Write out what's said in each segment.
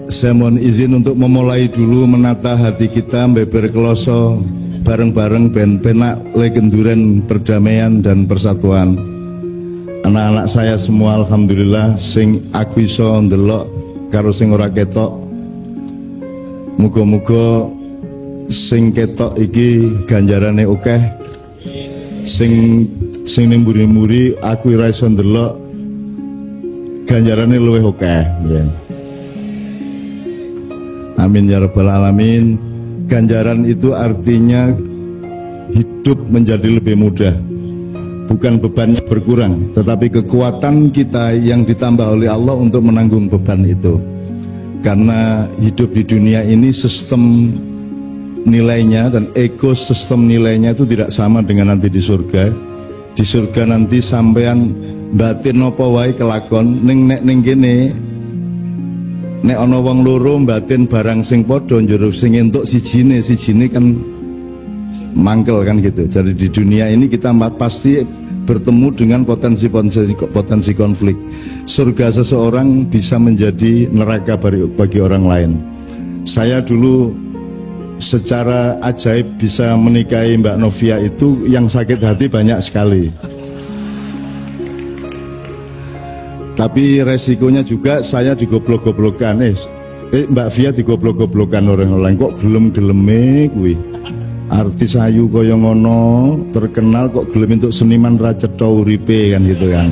Saya mohon izin untuk memulai dulu menata hati kita beber keloso bareng-bareng ben penak legenduren perdamaian dan persatuan. Anak-anak saya semua alhamdulillah sing aku iso ndelok karo sing ora ketok. Muga-muga sing ketok iki ganjarane akeh. Sing ning mburi-mburi aku ora iso ndelok ganjarane luwih akeh. Amin ya rabbal alamin. Ganjaran itu artinya hidup menjadi lebih mudah. Bukan bebannya berkurang, tetapi kekuatan kita yang ditambah oleh Allah untuk menanggung beban itu. Karena hidup di dunia ini sistem nilainya dan ekosistem nilainya itu tidak sama dengan nanti di surga. Di surga nanti sampean batin apa wae kelakon ning kene nek ana wong loro batin barang sing padha njero sing entuk sijine kan mangkel kan gitu. Jadi di dunia ini kita pasti bertemu dengan potensi konflik. Surga seseorang bisa menjadi neraka bagi orang lain. Saya dulu secara ajaib bisa menikahi Mbak Novia itu yang sakit hati banyak sekali. Tapi resikonya juga saya digoblok-goblokan. Mbak Via digoblok-goblokan orang-orang kok gelem-geleme kuwi. Artis ayu kaya ngono, terkenal kok gelem untuk seniman ra cetha uripe kan gitu kan.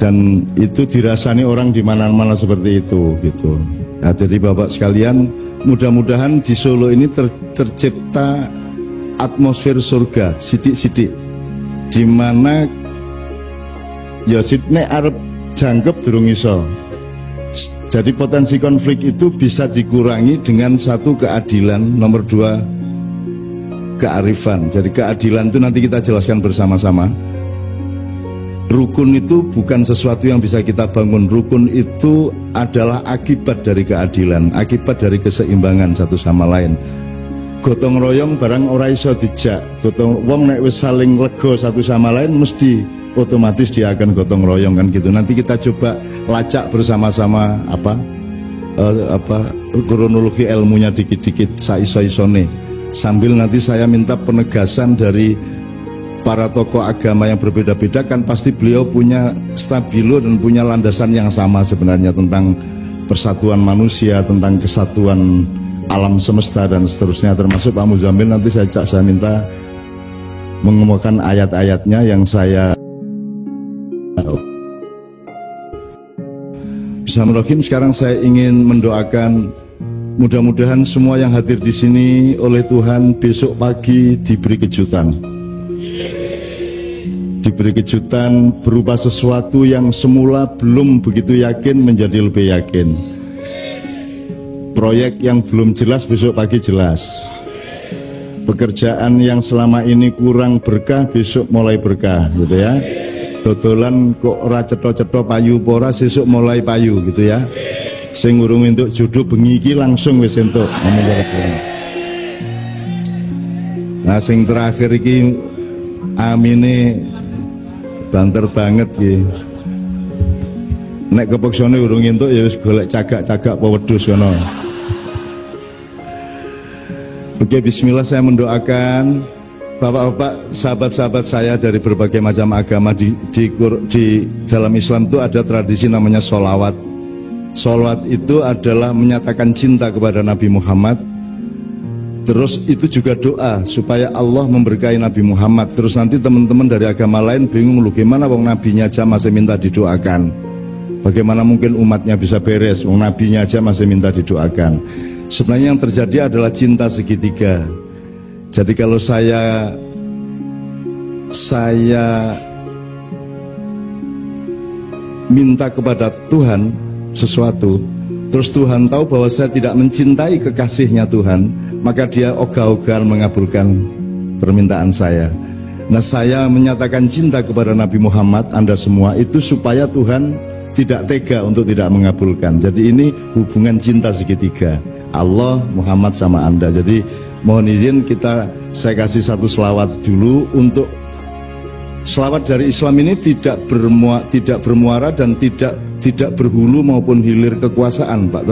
Dan itu dirasani orang di mana-mana seperti itu gitu. Nah, jadi Bapak sekalian, mudah-mudahan di Solo ini tercipta atmosfer surga sidik-sidik di mana ya nek arep jangkep durung iso. Jadi potensi konflik itu bisa dikurangi dengan satu keadilan, nomor dua kearifan. Jadi keadilan itu nanti kita jelaskan bersama-sama. Rukun itu bukan sesuatu yang bisa kita bangun. Rukun itu adalah akibat dari keadilan, akibat dari keseimbangan satu sama lain. Gotong royong barang ora iso dijak. Gotong wong nek wis saling lega satu sama lain mesti otomatis dia akan gotong royong kan gitu. Nanti kita coba lacak bersama-sama kronologi ilmunya dikit-dikit saiso-isone. Sambil nanti saya minta penegasan dari para tokoh agama yang berbeda-beda, kan pasti beliau punya stabilo dan punya landasan yang sama sebenarnya tentang persatuan manusia, tentang kesatuan alam semesta dan seterusnya. Termasuk Pak Muzamil nanti saya minta mengemukakan ayat-ayatnya yang saya Bismillahirrahmanirrahim. Sekarang saya ingin mendoakan mudah-mudahan semua yang hadir di sini oleh Tuhan besok pagi diberi kejutan. Diberi kejutan berupa sesuatu yang semula belum begitu yakin menjadi lebih yakin. Proyek yang belum jelas besok pagi jelas. Pekerjaan yang selama ini kurang berkah besok mulai berkah gitu ya. Dodolan kok ora cetha-cetha payu pora sesuk mulai payu gitu ya. Sing urung entuk jodoh bengi iki langsung wis entuk. Nah sing terakhir iki amine banter banget iki. Nek kepeksane urung entuk ya wis golek cagak-cagak apa wedhus ngono. Oke, bismillah, saya mendoakan Bapak-bapak, sahabat-sahabat saya dari berbagai macam agama di dalam Islam itu ada tradisi namanya sholawat. Sholawat itu adalah menyatakan cinta kepada Nabi Muhammad. Terus itu juga doa supaya Allah memberkahi Nabi Muhammad. Terus nanti teman-teman dari agama lain bingung, loh gimana wong nabinya aja masih minta didoakan. Bagaimana mungkin umatnya bisa beres, wong nabinya aja masih minta didoakan. Sebenarnya yang terjadi adalah cinta segitiga. Jadi kalau saya minta kepada Tuhan sesuatu, terus Tuhan tahu bahwa saya tidak mencintai kekasihnya Tuhan, maka dia ogah-ogahan mengabulkan permintaan saya. Nah, saya menyatakan cinta kepada Nabi Muhammad, Anda semua, itu supaya Tuhan tidak tega untuk tidak mengabulkan. Jadi ini hubungan cinta segitiga, Allah, Muhammad sama Anda. Jadi mohon izin saya kasih satu selawat dulu. Untuk selawat dari Islam ini tidak bermuara dan tidak tidak berhulu maupun hilir kekuasaan, Pak,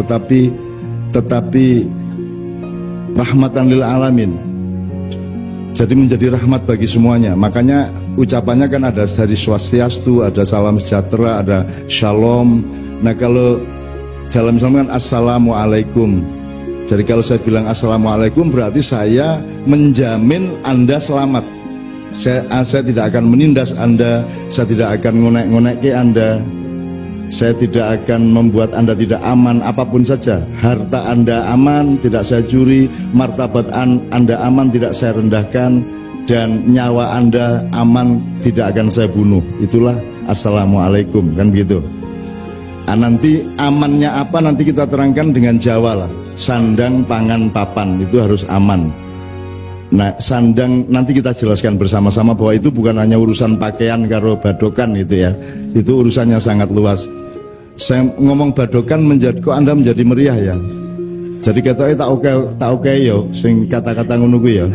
tetapi rahmatan lil alamin. Jadi menjadi rahmat bagi semuanya. Makanya ucapannya kan ada dari swastiastu, ada salam sejahtera, ada shalom. Nah, kalau dalam Islam kan assalamualaikum. Jadi kalau saya bilang assalamualaikum berarti saya menjamin Anda selamat. Saya tidak akan menindas Anda, saya tidak akan ngonek-ngonek ke Anda, saya tidak akan membuat Anda tidak aman apapun saja. Harta Anda aman, tidak saya curi. Martabat Anda aman, tidak saya rendahkan. Dan nyawa Anda aman, tidak akan saya bunuh. Itulah assalamualaikum, kan begitu. Nanti amannya apa nanti kita terangkan dengan Jawa lah. Sandang, pangan, papan, itu harus aman. Nah, sandang nanti kita jelaskan bersama-sama bahwa itu bukan hanya urusan pakaian karo badokan gitu ya. Itu urusannya sangat luas. Saya ngomong badokan kok Anda menjadi meriah ya. Jadi katanya tak oke yo sing kata-kata ngono kuwi ya.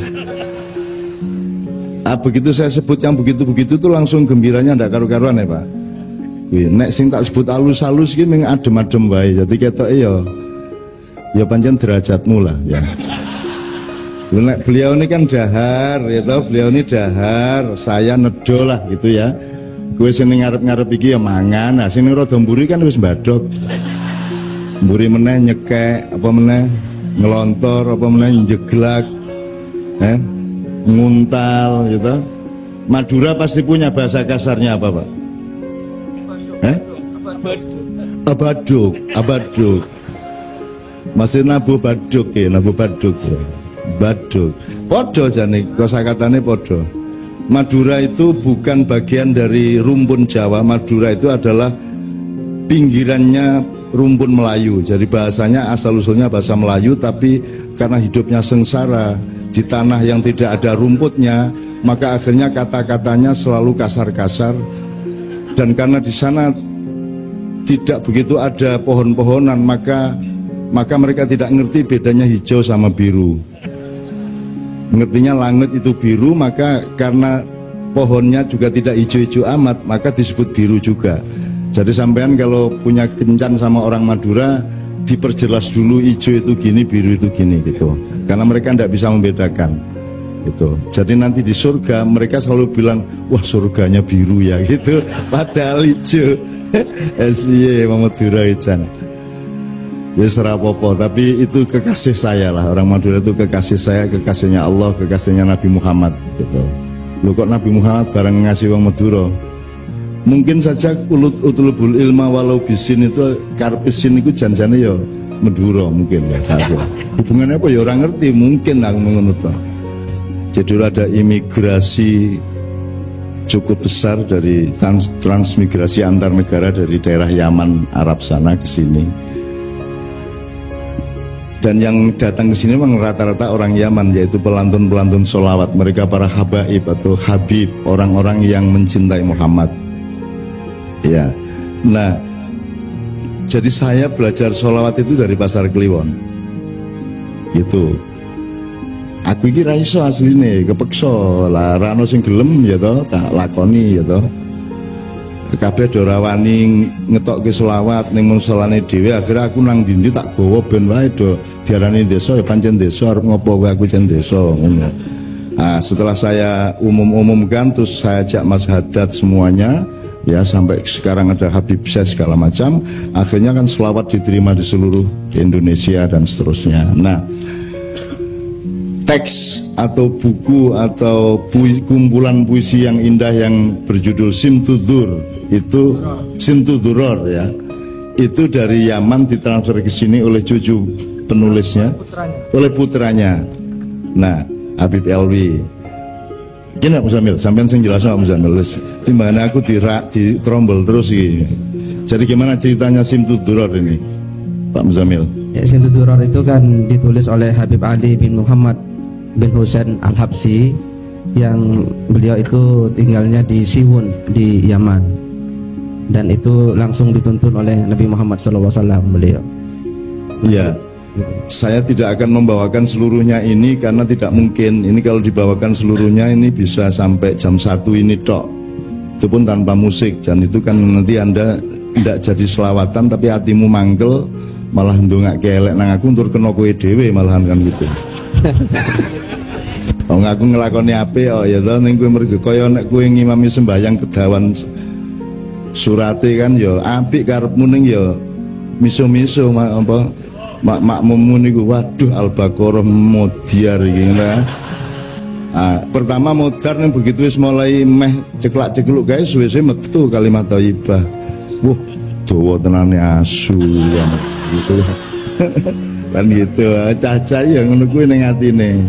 Begitu saya sebut yang begitu-begitu tuh langsung gembiranya ndak karu-karuan ya, Pak. Nek sing tak sebut halus-halus ki ming adem-adem wae. Jadi ketoke ya pancen derajatmu lah ya. Beliau ini kan dahar, ya toh, beliau ini dahar, saya nedo lah gitu ya. Gue sini ngarep-ngarep iki ya mangan, nah sini rada mburi kan wis mbadok. Mburi meneh nyekek, apa meneh ngelontor, apa meneh njeglak, nguntal gitu. Madura pasti punya bahasa kasarnya apa, Pak? Abaduk. Masih nabu baduk ya, nabu baduk ya. Baduk, podo jane kosakatane podo. Madura itu bukan bagian dari rumpun Jawa. Madura itu adalah pinggirannya rumpun Melayu. Jadi bahasanya asal usulnya bahasa Melayu, tapi karena hidupnya sengsara di tanah yang tidak ada rumputnya, maka akhirnya kata-katanya selalu kasar-kasar. Dan karena di sana tidak begitu ada pohon-pohonan, maka mereka tidak ngerti bedanya hijau sama biru. Ngertinya langit itu biru, maka karena pohonnya juga tidak hijau-hijau amat, maka disebut biru juga. Jadi sampean kalau punya kencan sama orang Madura, diperjelas dulu hijau itu gini, biru itu gini gitu. Karena mereka tidak bisa membedakan gitu. Jadi nanti di surga mereka selalu bilang, wah surganya biru ya gitu, padahal hijau. SBY Madura Ican. Ya serapopo, tapi itu kekasih saya lah. Orang Madura itu kekasih saya, kekasihnya Allah, kekasihnya Nabi Muhammad gitu. Lu kok Nabi Muhammad bareng ngasih wong Madura? Mungkin saja utulubul ilma walau bisin itu karpisin itu janjane ya Madura mungkin ya. Hubungannya apa ya orang ngerti, mungkin aku menurut. Jadi ada imigrasi cukup besar dari transmigrasi antar negara dari daerah Yaman Arab sana ke sini. Dan yang datang ke sini memang rata-rata orang Yaman, yaitu pelantun-pelantun sholawat. Mereka para habaib atau habib, orang-orang yang mencintai Muhammad. Ya, nah, jadi saya belajar sholawat itu dari Pasar Kliwon. Gitu. Aku iki ra iso asline, kepeksa lah, rano sing gelem ya toh, tak lakoni ya toh. Kabeh ora wani ngetokke selawat ning musolane dhewe, akhirnya aku nang ndi tak gawa ben wae do diarani desa ya pancen desa, arep ngopo kowe aku jen desa ngono. Setelah saya umumkan terus saya ajak Mas Haddad semuanya ya, sampai sekarang ada Habib Syekh segala macam, akhirnya kan selawat diterima di seluruh Indonesia dan seterusnya. Nah, teks atau buku atau kumpulan puisi yang indah yang berjudul Simtudur itu Simtuduror ya, itu dari Yaman ditransfer ke sini oleh cucu penulisnya, oleh putranya. Nah, Habib Elwi. Gini Pak Muzamil, sampean sing jelas Pak Muzamil. Timbangan aku di trombol terus ini. Jadi gimana ceritanya Simtuduror ini, Pak Muzamil? Ya, Simtuduror itu kan ditulis oleh Habib Ali bin Muhammad bin Husain Al-Habsyi, yang beliau itu tinggalnya di Siwun di Yaman, dan itu langsung dituntun oleh Nabi Muhammad SAW beliau. Iya, saya tidak akan membawakan seluruhnya ini karena tidak mungkin. Ini kalau dibawakan seluruhnya ini bisa sampai jam 1 ini tok, itu pun tanpa musik, dan itu kan nanti Anda ndak jadi selawatan tapi hatimu mangkel malah ndongake elek nang aku tur kena kowe dhewe malahan kan gitu. Wong aku nglakoni apik kok ya to ning kowe mergo kaya nek kowe ngimami sembahyang kedawan surate kan ya apik karepmu ning ya miso-miso apa makmummu niku waduh Al-Baqarah modiar iki ngono. Pertama modar nih begitu wis mulai meh ceklak-cekluk guys suwe metu kalimat thayyibah. Wah, dawa tenane asu ya gitu. Kan gitu, cacah ya ngono kuwi ning atine.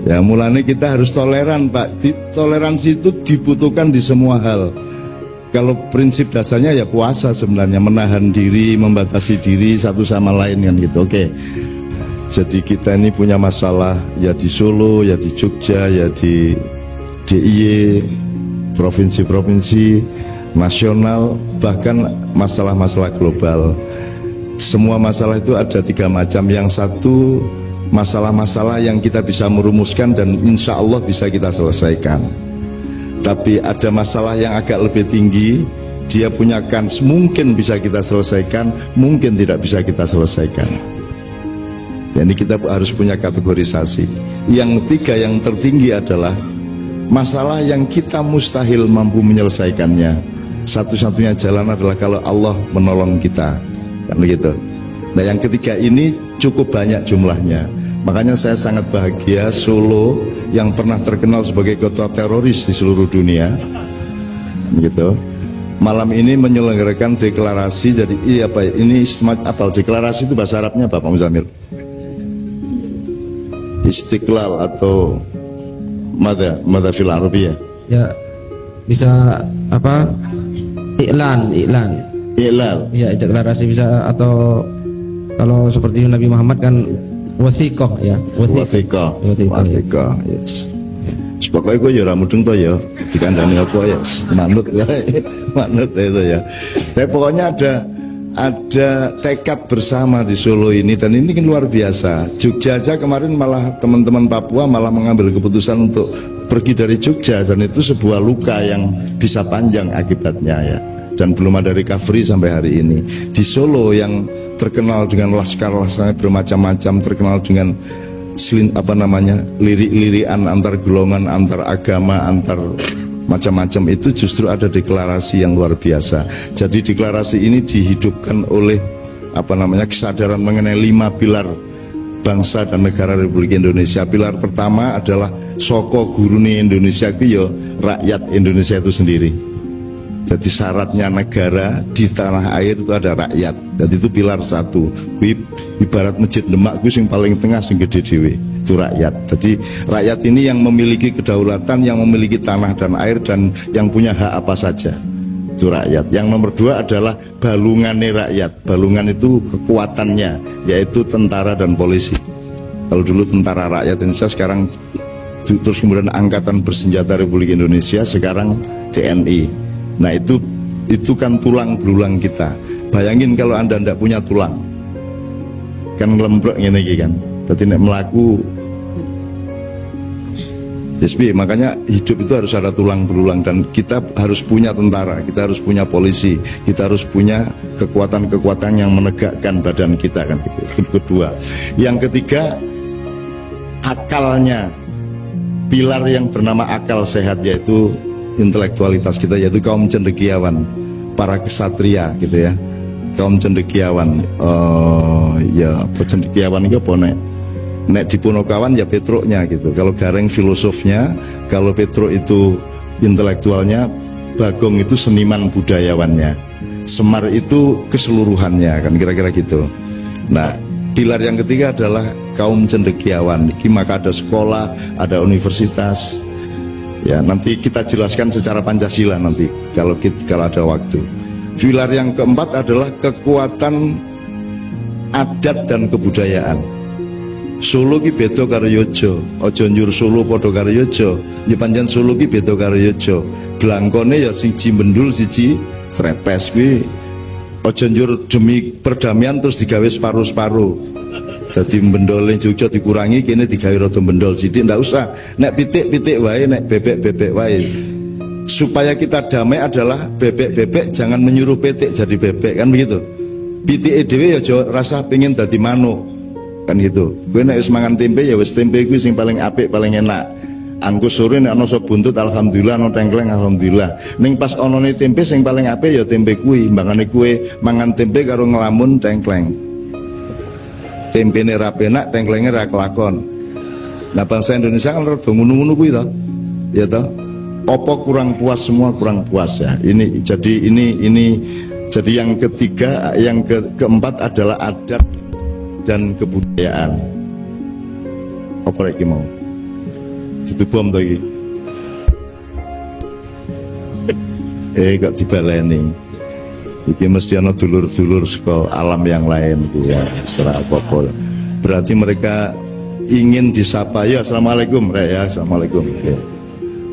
Ya mulane kita harus toleran, Pak. Toleransi itu dibutuhkan di semua hal. Kalau prinsip dasarnya ya puasa sebenarnya, menahan diri, membatasi diri satu sama lain kan gitu. Oke. Jadi kita ini punya masalah ya di Solo, ya di Jogja, ya di DIY, provinsi-provinsi, nasional, bahkan masalah-masalah global. Semua masalah itu ada 3 macam. Yang satu masalah-masalah yang kita bisa merumuskan dan insya Allah bisa kita selesaikan. Tapi ada masalah yang agak lebih tinggi, dia punya kans mungkin bisa kita selesaikan, mungkin tidak bisa kita selesaikan. Jadi kita harus punya kategorisasi. Yang ketiga yang tertinggi adalah masalah yang kita mustahil mampu menyelesaikannya. Satu-satunya jalan adalah kalau Allah menolong kita, kan begitu. Nah yang ketiga ini cukup banyak jumlahnya. Makanya saya sangat bahagia Solo yang pernah terkenal sebagai kota teroris di seluruh dunia, gitu. Malam ini menyelenggarakan deklarasi. Jadi iya apa ini atau deklarasi itu bahasa Arabnya apa Pak Muzamil? Istiqlal atau mada fil Arabiyah. Ya bisa apa? Iklan. Ya deklarasi bisa, atau kalau seperti Nabi Muhammad kan wasiqah ya. Wasiqah. Yes. Pokoknya gue ya ramudeng toh ya, dikandani apa ya, manut itu ya. Tapi pokoknya ada tekad bersama di Solo ini, dan ini kan luar biasa. Jogja aja kemarin malah teman-teman Papua malah mengambil keputusan untuk pergi dari Jogja, dan itu sebuah luka yang bisa panjang akibatnya ya, dan belum ada recovery sampai hari ini. Di Solo yang terkenal dengan laskar-laskarnya bermacam-macam, terkenal dengan lirik-lirikan antar golongan, antar agama, antar macam-macam, itu justru ada deklarasi yang luar biasa. Jadi deklarasi ini dihidupkan oleh kesadaran mengenai 5 pilar bangsa dan negara Republik Indonesia. Pilar pertama adalah soko gurune Indonesia itu ya rakyat Indonesia itu sendiri. Jadi syaratnya negara di tanah air itu ada rakyat. Jadi itu pilar 1. Ibarat masjid Demak itu yang paling tengah sing gede dhewe, itu rakyat. Jadi rakyat ini yang memiliki kedaulatan, yang memiliki tanah dan air, dan yang punya hak apa saja, itu rakyat. Yang nomor 2 adalah balungannya rakyat. Balungan itu kekuatannya, yaitu tentara dan polisi. Kalau dulu tentara rakyat Indonesia, sekarang terus kemudian Angkatan Bersenjata Republik Indonesia, sekarang TNI. Nah itu kan tulang belulang kita. Bayangin kalau Anda tidak punya tulang, kan ngelembrok ngene iki kan. Berarti nek melaku SB, makanya hidup itu harus ada tulang belulang, dan kita harus punya tentara, kita harus punya polisi, kita harus punya kekuatan-kekuatan yang menegakkan badan kita kan gitu. Itu kedua. Yang ketiga, akalnya. Pilar yang bernama akal sehat, yaitu intelektualitas kita, yaitu kaum cendekiawan, para kesatria gitu ya, kaum cendekiawan. Cendekiawan itu apa nek di Punokawan ya Petruknya gitu. Kalau Gareng filosofnya, kalau Petruk itu intelektualnya, Bagong itu seniman budayawannya, Semar itu keseluruhannya kan, kira-kira gitu. Nah pilar yang ketiga adalah kaum cendekiawan. Maka ada sekolah, ada universitas. Ya, nanti kita jelaskan secara Pancasila nanti kalau ada waktu. Pilar yang keempat adalah kekuatan adat dan kebudayaan. Solo ki beda karo Yojo. Aja njur Solo padha karo Yojo. Ya pancen Solo ki beda karo Yojo. Blangkone ya siji Bendul, siji Trepes kuwi. Aja njur demi perdamaian terus digawe separuh-separuh. Jadi bendolnya Jogja dikurangi, kini digawe rada bendol sithik, ndak usah. Nek pitik-pitik wae, nek bebek-bebek wae. supaya kita damai adalah bebek-bebek jangan menyuruh pitik jadi bebek, kan begitu. Pitike dhewe ya aja rasa pengen dadi manuk, kan gitu. Kowe nek wis mangan tempe ya wis tempe kuwi sing paling apik, paling enak. Angko sore nek ana sop buntut alhamdulillah, ana tengkleng alhamdulillah. Ning pas onone tempe sing paling apik ya tempe kuwi. Mbangane kowe mangan tempe karo ngelamun tengkleng. Tempene ra penak, tengklenge ra kelakon. Nah bangsa Indonesia kan rada ngono-ngono kuwi to. Ya toh. Apa kurang puas, semua kurang puas ya. Ini jadi yang ketiga, yang keempat adalah adat dan kebudayaan. Apa lagi mau? Itu bom lagi. Kok dibaleni. Iki mesti ana dulur-dulur saka alam yang lain ya, serah apa-apa. Berarti mereka ingin disapa. Ya, assalamualaikum, ya, assalamualaikum. Ya.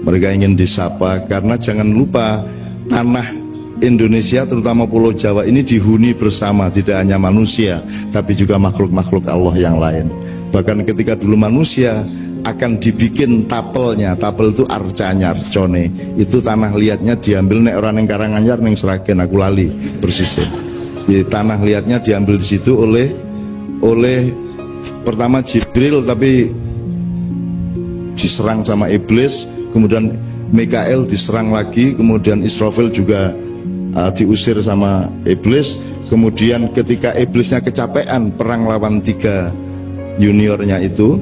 Mereka ingin disapa karena jangan lupa tanah Indonesia terutama Pulau Jawa ini dihuni bersama, tidak hanya manusia tapi juga makhluk-makhluk Allah yang lain. Bahkan ketika dulu manusia akan dibikin tapelnya, tapel itu arcanya, arcone, itu tanah liatnya diambil nek orang yang Karanganyar neng Sragen, aku lali persisnya. Di tanah liatnya diambil di situ oleh pertama Jibril tapi diserang sama iblis, kemudian Mikael diserang lagi, kemudian Israfil juga diusir sama iblis. Kemudian ketika iblisnya kecapean perang lawan 3 juniornya itu,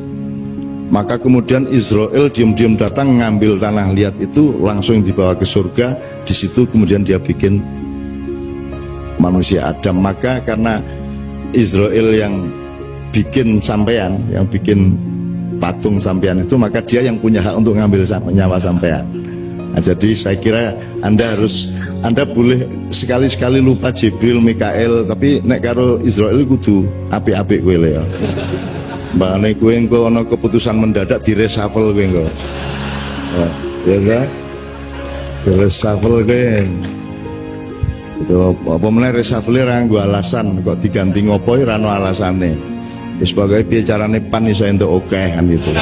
maka kemudian Israel diam-diam datang ngambil tanah liat itu, langsung dibawa ke surga. Di situ kemudian dia bikin manusia Adam. Maka karena Israel yang bikin sampean, yang bikin patung sampean itu, maka dia yang punya hak untuk ngambil nyawa sampean. Nah, jadi saya kira Anda boleh sekali-sekali lupa Jibril, Mikael, tapi nek karo Israel kudu apik-apik kowe ya. Mbakane kowe engko ana keputusan mendadak di reshuffle kowe engko. Ya ta? Di reshuffle kowe. Itu apa meneh reshuffle ra nggo alasan kok diganti ngopo ora ana alasane. Wis pokoke piye carane PAN iso entuk akeh kan itu.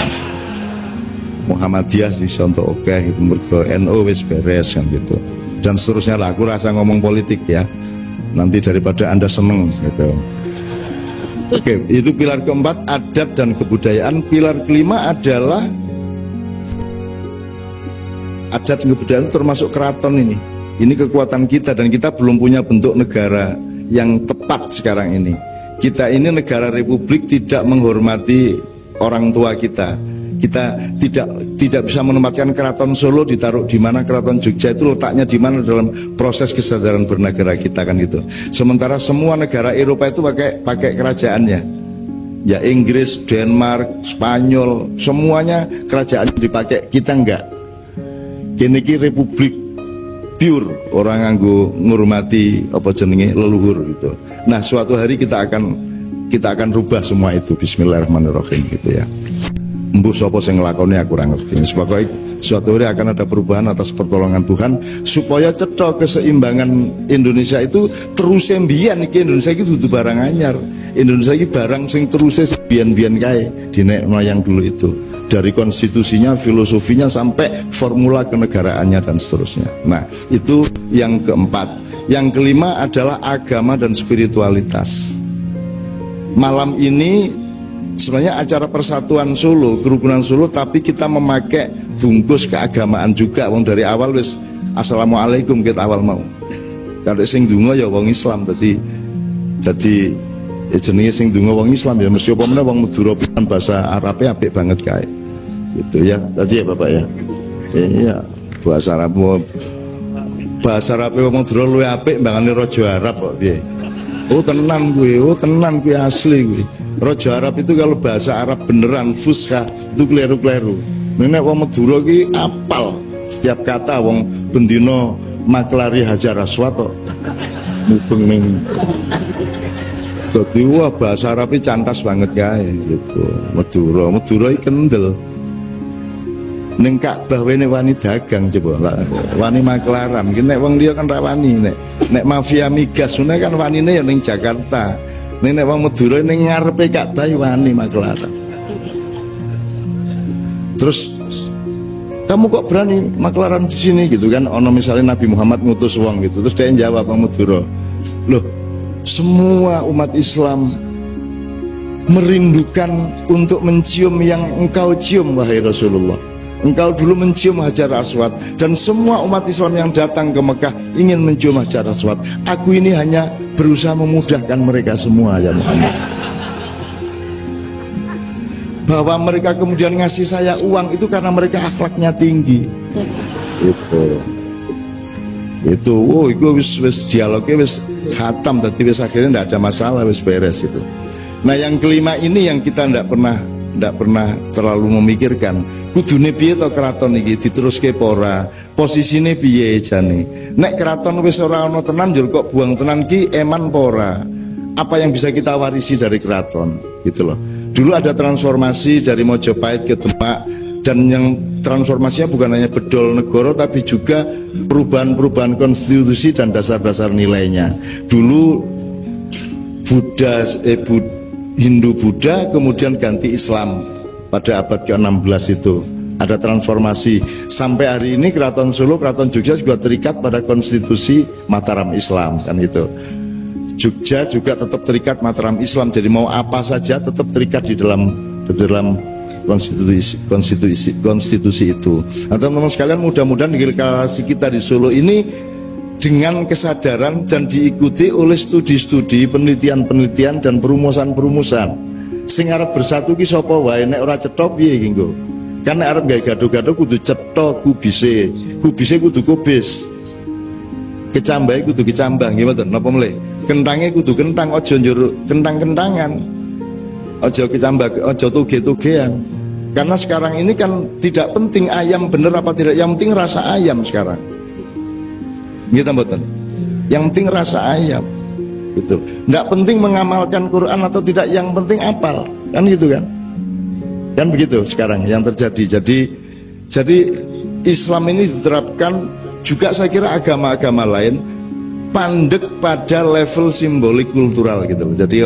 Muhammadiyah iso entuk akeh itu mergo NU wis beres kan gitu. Dan seterusnya lah, aku rasa ngomong politik ya. Nanti daripada Anda seneng gitu. Oke, itu pilar keempat, adat dan kebudayaan. Pilar kelima adalah adat dan kebudayaan termasuk keraton ini. Ini kekuatan kita dan kita belum punya bentuk negara yang tepat sekarang ini. Kita ini negara republik tidak menghormati orang tua kita. Kita tidak bisa menempatkan keraton Solo ditaruh di mana, keraton Jogja itu letaknya di mana dalam proses kesadaran bernegara kita kan gitu. Sementara semua negara Eropa itu pakai kerajaannya. Ya Inggris, Denmark, Spanyol, semuanya kerajaan dipakai, kita enggak. Kini republik pure, orang nganggo ngurmati apa jenenge leluhur gitu. Nah, suatu hari kita akan rubah semua itu. Bismillahirrahmanirrahim gitu ya. Mbuh sapa sing nglakoni aku ora ngerti. Sebagai suatu hari akan ada perubahan atas pertolongan Tuhan supaya cetha keseimbangan Indonesia itu terus mbiyen iki. Indonesia iki dudu barang anyar. Indonesia iki barang sing terus biyen-biyen kae dinek yang dulu itu. Dari konstitusinya, filosofinya sampai formula kenegaraannya dan seterusnya. Nah, itu yang keempat. Yang kelima adalah agama dan spiritualitas. Malam ini sebenarnya acara persatuan Solo, kerukunan Solo, tapi kita memakai bungkus keagamaan juga. Wong dari awal wis assalamualaikum kita awal mau. Kalau sing donga ya wong Islam, jadi jenenge sing donga wong Islam ya mesti apa meneh wong Madura pisan bahasa Arabe apik banget kae. Gitu ya. Tadi ya Bapak ya. Iya, bahasa Arab wong Madura luwih apik mbangane raja Arab kok piye. Oh tenan kuwi asli kuwi. Raja Arab itu kalau bahasa Arab beneran fuskah itu kleru-kleru. Nek wong Madura ki apal setiap kata, wong bendino maklari Hajar Aswad kok mubeng ning. Dadi wah bahasa Arab iki cantas banget kae gitu. Madura iki kendel. Ning Ka'bah wene wani dagang coba. Wani maklaran. Ki nek wong liya kan ra wani nek mafia migas ngene kan wanine ya ning Jakarta. Nek wong Madura ning ngarepe Ka'bah wani maklaran. Terus kamu kok berani maklaran di sini gitu kan. Ono misalnya Nabi Muhammad ngutus wong gitu, terus dia jawab Madura, loh semua umat Islam merindukan untuk mencium yang engkau cium wahai Rasulullah. Engkau dulu mencium Hajar Aswad, dan semua umat Islam yang datang ke Mekah ingin mencium Hajar Aswad. Aku ini hanya berusaha memudahkan mereka semua ya Muhammad. Bahwa mereka kemudian ngasih saya uang itu karena mereka akhlaknya tinggi. Itu wis dialognya wis khatam, tapi wis akhirnya tidak ada masalah, wis beres itu. Nah yang kelima ini yang kita tidak pernah terlalu memikirkan. Kudune piye to keraton iki diteruske apa ora? Posisine piye jane? Nek keraton wis ora ana tenan njur kok buang tenan ki eman apa ora? Apa yang bisa kita warisi dari keraton? Gitu loh. Dulu ada transformasi dari Mojopahit ke Demak, dan yang transformasinya bukan hanya bedol negara tapi juga perubahan-perubahan konstitusi dan dasar-dasar nilainya. Dulu Hindu-Buddha kemudian ganti Islam pada abad ke-16 itu. Ada transformasi sampai hari ini Keraton Solo, Keraton Jogja juga terikat pada konstitusi Mataram Islam kan itu. Jogja juga tetap terikat Mataram Islam, jadi mau apa saja tetap terikat di dalam konstitusi itu. Nah, teman-teman sekalian, mudah-mudahan deklarasi kita di Solo ini dengan kesadaran dan diikuti oleh studi-studi, penelitian-penelitian dan perumusan-perumusan. Sing arep bersatu ki sapa wae, nek ora cetha piye iki nggo. Kan nek arep gawe gaduh-gaduh kudu cetha kubise. Kubise kudu kubis. Kecambahe kudu kecambah nggih mboten napa melih. Kentange kudu kentang, aja njur kentang-kentangan. Aja kecambah, aja toge-togean. Karena sekarang ini kan tidak penting ayam bener apa tidak, yang penting rasa ayam sekarang. Gitu mboten. Yang penting rasa ayam. Gitu. Nggak penting mengamalkan Quran atau tidak, yang penting apal. Kan gitu kan. Kan begitu sekarang yang terjadi. Jadi Islam ini diterapkan juga, saya kira agama-agama lain pandek pada level simbolik kultural gitu. Jadi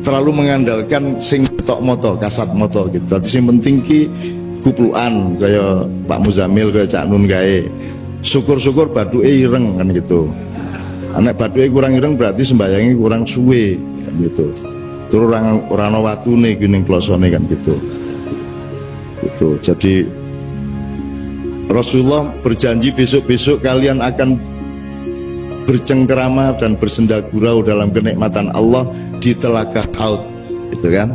terlalu mengandalkan sing tok moto, kasat moto gitu. Jadi sing penting ki kupluan kaya Pak Muzamil, kaya Cak Nun gawe. Syukur-syukur baduke ireng kan gitu. Anak baduke kurang ireng berarti sembayangi kurang suwe kan gitu. Terus ora ana watune ki ning klosone kan gitu. Gitu. Jadi Rasulullah berjanji besok-besok kalian akan bercengkerama dan bersenda gurau dalam kenikmatan Allah di telaga Haud, gitu kan.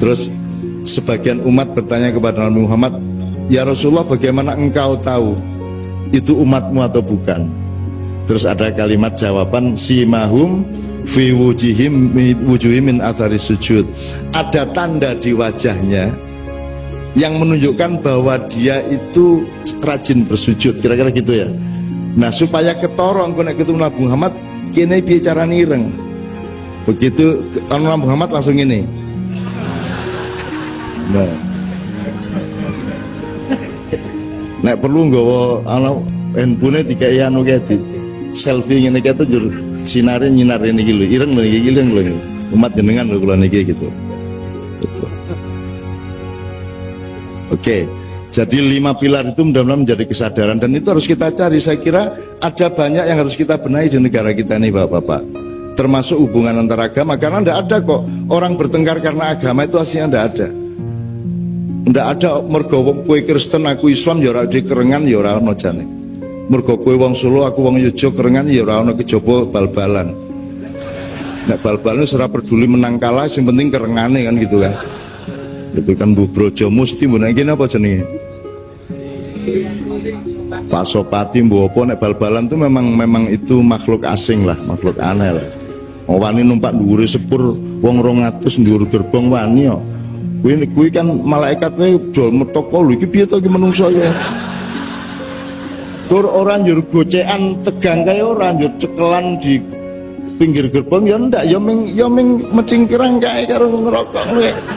Terus sebagian umat bertanya kepada Nabi Muhammad, ya Rasulullah, bagaimana engkau tahu itu umatmu atau bukan? Terus ada kalimat jawaban, simahum fi wujihim min athari sujud. Ada tanda di wajahnya yang menunjukkan bahwa dia itu rajin bersujud, kira-kira gitu ya. Nah supaya ketorong kena ketemu Nabi Muhammad, kene piye carane ireng. Begitu Nabi Muhammad langsung ini. Nah, nek perlu nggawa ana handphone dikai anu kae selfie ngene kae njur sinare nyinare niki lho, ireng lho iki, ireng lho. Umat jenengan lho kula niki gitu. Gitu. Oke. Jadi 5 pilar itu mudah-mudahan menjadi kesadaran, dan itu harus kita cari. Saya kira ada banyak yang harus kita benahi di negara kita ini Bapak-bapak, termasuk hubungan antar agama. Karena tidak ada kok orang bertengkar karena agama, itu aslinya tidak ada. Tidak ada mergo kowe Kristen aku Islam ya ora dikerengan ya ora ono jane. Mergo kowe wong Solo aku wong Yogyakarta kerengan ya ora ono kejaba bal-balan. Nek bal-balan ora peduli menang kalah, sing penting kerengane kan gitu kan. Itu kan Bu Brojo Musti mbok nek apa jenenge? Pak Sopati mbok apa nek bal-balan tuh memang itu makhluk asing lah, makhluk aneh lah. Wani numpak dhuwure sepur wong 200 dhuwur gerbong wani kok. Kuwi kan malaikat kowe dol metoko lho iki piye to iki menungso ya. Tur ora njur gocekan tegang kae ora njur cekelan di pinggir gerbong ya ndak ya ming mencingkirang kae karo ngerokok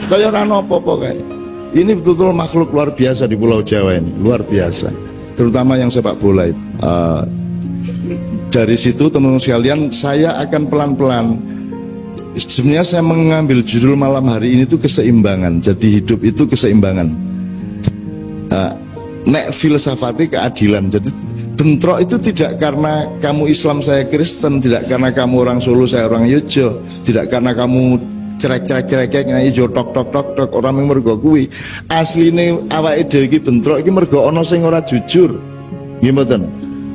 kaya ora ana apa-apa kae. Ini betul-betul makhluk luar biasa di Pulau Jawa ini, luar biasa. Terutama yang sepak bola itu. Dari situ teman-teman sekalian, saya akan pelan-pelan. Sebenarnya saya mengambil judul malam hari ini itu keseimbangan. Jadi hidup itu keseimbangan. nek filsafati keadilan. Jadi bentrok itu tidak karena kamu Islam saya Kristen, tidak karena kamu orang Solo saya orang Yojo, tidak karena kamu cerek ijo tok orang yang mergo kuwi. Asline awake dhewe iki bentrok iki mergo ana sing ora jujur. Nggih mboten?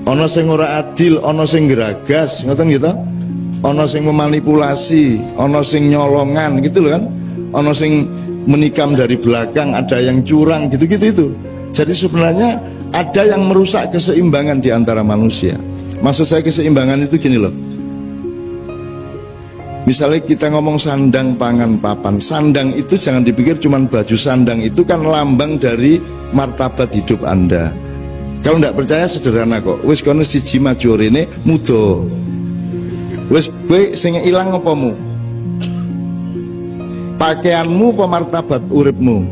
Ana sing ora adil, ana sing geragas, ngoten gitu. Ana sing memanipulasi, ana sing nyolongan gitu loh kan. Ana sing menikam dari belakang, ada yang curang gitu-gitu itu. Jadi sebenarnya ada yang merusak keseimbangan di antara manusia. Maksud saya keseimbangan itu gini loh. Misalnya kita ngomong sandang, pangan, papan. Sandang itu jangan dipikir cuma baju. Sandang itu kan lambang dari martabat hidup Anda. Kalau tidak percaya sederhana kok. Wis kono siji maju rene mudo. Wis kowe sing ilang apamu? Pakaianmu apa martabat uripmu?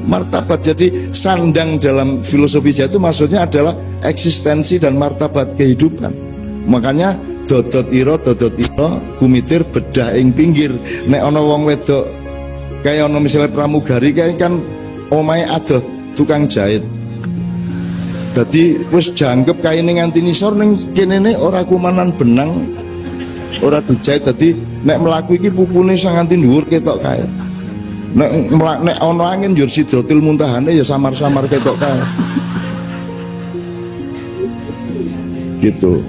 Martabat. Jadi sandang dalam filosofi Jawa itu maksudnya adalah eksistensi dan martabat kehidupan. Makanya dodot iro kumitir bedah ing pinggir. Nek ana wong wedok kaya ana misalnya pramugari kaya kan omahe adoh tukang jahit. Dadi wis jangkep kaine nganti nisor ning kene ora kumanan benang, ora dijahit. Dadi nek mlaku iki pupune sing nganti dhuwur ketok kae. Nek ana angin yo Sidratil Muntahane ya samar-samar ketok kae. Gitu.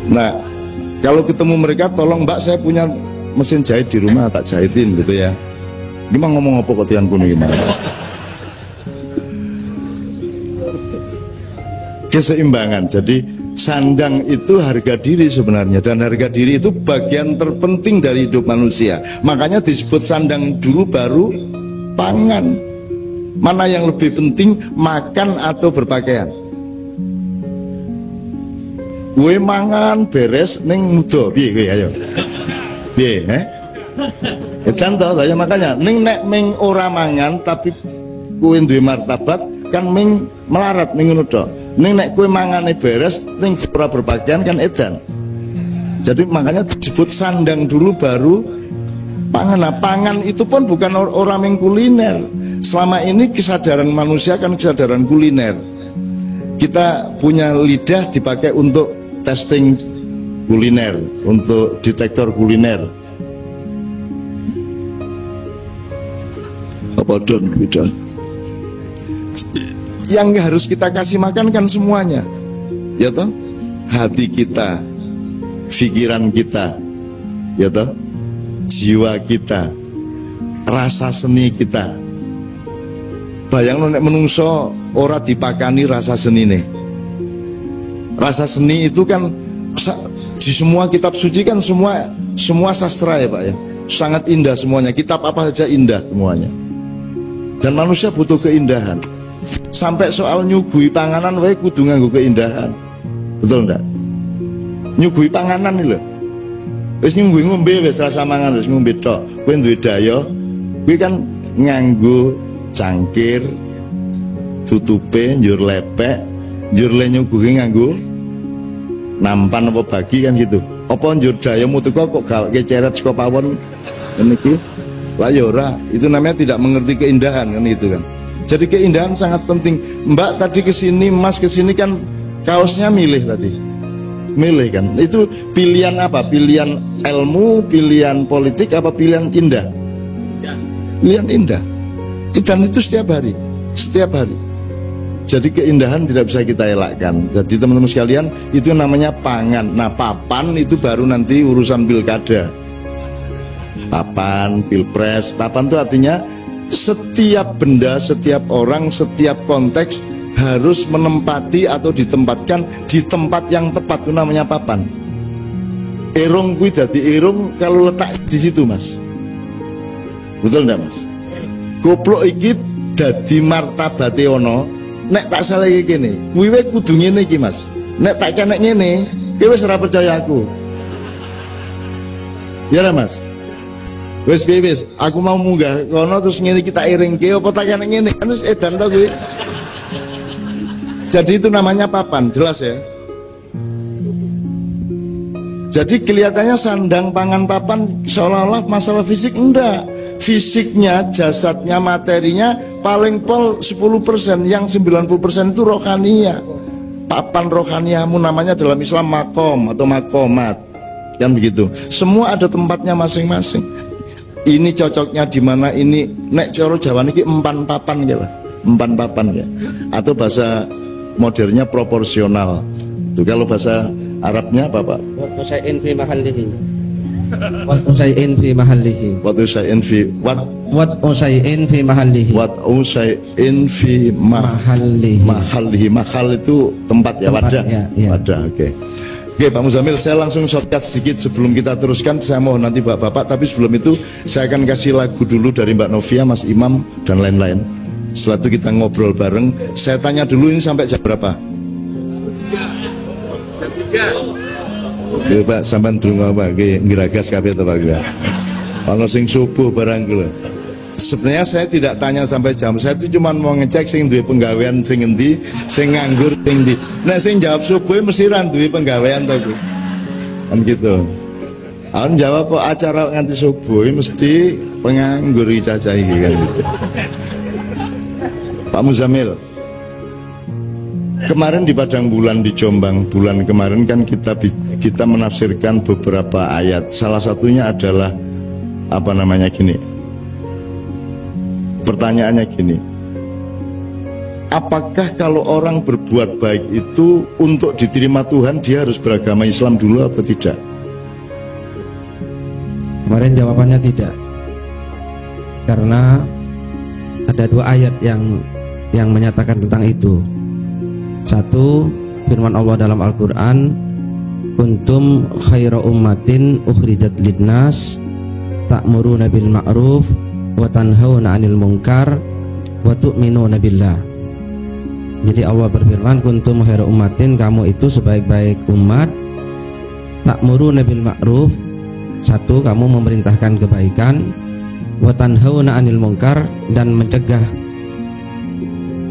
Nah, kalau ketemu mereka tolong Mbak saya punya mesin jahit di rumah tak jahitin gitu ya. Gimana ngomong apa kok tian kuno gimana? Keseimbangan. Jadi sandang itu harga diri sebenarnya, dan harga diri itu bagian terpenting dari hidup manusia. Makanya disebut sandang dulu baru pangan. Mana yang lebih penting, makan atau berpakaian? Gue mangan beres ning mudo piye kowe ayo. Piye Edan to ya, makanya ning nek ming ora mangan tapi kowe duwe martabat kan ming melarat ning ngono tok. Ning nek kowe mangane beres ning ora berpakaian kan edan. Jadi makanya disebut sandang dulu baru pangan. Nah, pangan itu pun bukan orang yang kuliner. Selama ini kesadaran manusia kan kesadaran kuliner. Kita punya lidah dipakai untuk testing kuliner, untuk detektor kuliner. Apa don? Yang harus kita kasih makan kan semuanya, ya toh, hati kita, pikiran kita, ya toh, jiwa kita, rasa seni kita. Bayang nek menungso ora dipakani rasa seni nih. Rasa seni itu kan di semua kitab suci kan semua sastra ya Pak ya, sangat indah semuanya. Kitab apa saja indah semuanya. Dan manusia butuh keindahan. Sampai soal nyugui panganan wae kudu nganggo keindahan. Betul enggak? Nyugui panganan iki lho. Wis nyugui ngombe wis rasa mangan wis ngombe tok. Kowe duwe daya, kuwi kan nganggo cangkir, tutupe njur lepek, njur le nyugui nganggo nampan apa bagi kan gitu. Apa njur dayamu teko kok gaweke ceret saka pawon ngene iki? Lah ya ora, itu namanya tidak mengerti keindahan kan itu kan. Jadi keindahan sangat penting. Mbak tadi kesini, Mas kesini kan kaosnya milih tadi, milih kan. Itu pilihan apa? Pilihan ilmu, pilihan politik, apa pilihan indah? Pilihan indah. Dan itu setiap hari, setiap hari. Jadi keindahan tidak bisa kita elakkan. Jadi teman-teman sekalian, itu namanya pangan. Nah, papan itu baru nanti urusan pilkada. Papan, pilpres. Papan itu artinya setiap benda, setiap orang, setiap konteks harus menempati atau ditempatkan di tempat yang tepat. Itu namanya papan. Irung kuwi dadi irung kalau letak di situ, Mas. Betul enggak, Mas? Goblok iki dadi martabate ono. Nek tak salah iki kene, kuwi wae kudu ngene iki, Mas. Nek tak kenek ngene, kowe wis ora percaya aku. Ya lah, Mas. Wes bebas, aku mau munggah kono terus ngene kita iringke apa tak kene ngene kan wis edan to kuwi. Jadi itu namanya papan, jelas ya. Jadi kelihatannya sandang pangan papan seolah-olah masalah fisik, enggak. Fisiknya, jasadnya, materinya paling pol 10%, yang 90% itu rohania. Papan rohaniamu namanya dalam Islam makom atau makomat, kan begitu. Semua ada tempatnya masing-masing. Ini cocoknya di mana, ini nek coro Jawa niki empan papan ya lah, empan papan ya. Atau bahasa modernnya proporsional. Itu kalau bahasa Arabnya apa Pak? Waktu syai'in fi mahallihi. Waktu syai'in fi mahallihi. Waktu syai'in fi Waktu syai'in fi mahallihi. Waktu syai'in fi mahallihi. Mahal itu tempat ya, wadah. Ya. Wadah, oke. Oke Pak Muzamil, saya langsung shortcut sedikit sebelum kita teruskan. Saya mohon nanti Bapak-Bapak, tapi sebelum itu saya akan kasih lagu dulu dari Mbak Novia, Mas Imam, dan lain-lain. Setelah itu kita ngobrol bareng. Saya tanya dulu, ini sampai jam berapa? Oke Pak, sampai tunggu apa? Ngiragas kabeh atau Pak? Kalau sing subuh barang gitu. Sebenarnya saya tidak tanya sampai jam, saya itu cuma mau ngecek sing duwe penggawean sing endi, sing nganggur sing ndi. Nah sing jawab subuh mesti ra duwe penggawean to, Bu. Kan gitu. Aku jawab kok acara nganti subuh mesti penganggur cacah iki kan gitu. Pak Muzamil, kemarin di Padang Bulan di Jombang, bulan kemarin kan kita menafsirkan beberapa ayat. Salah satunya adalah apa namanya gini. Pertanyaannya gini, apakah kalau orang berbuat baik itu untuk diterima Tuhan dia harus beragama Islam dulu apa tidak? Kemarin jawabannya tidak, karena ada dua ayat yang menyatakan tentang itu. Satu, firman Allah dalam Al-Quran, kuntum khaira ummatin ukhrijat linnas ta'muruna bil ma'ruf wa tanhauna 'anil munkar wa tu'minuna billah. Jadi Allah berfirman, kuntum khairu ummatin, kamu itu sebaik-baik umat, ta'muruna bil ma'ruf, satu, kamu memerintahkan kebaikan, wa tanhauna 'anil munkar, dan mencegah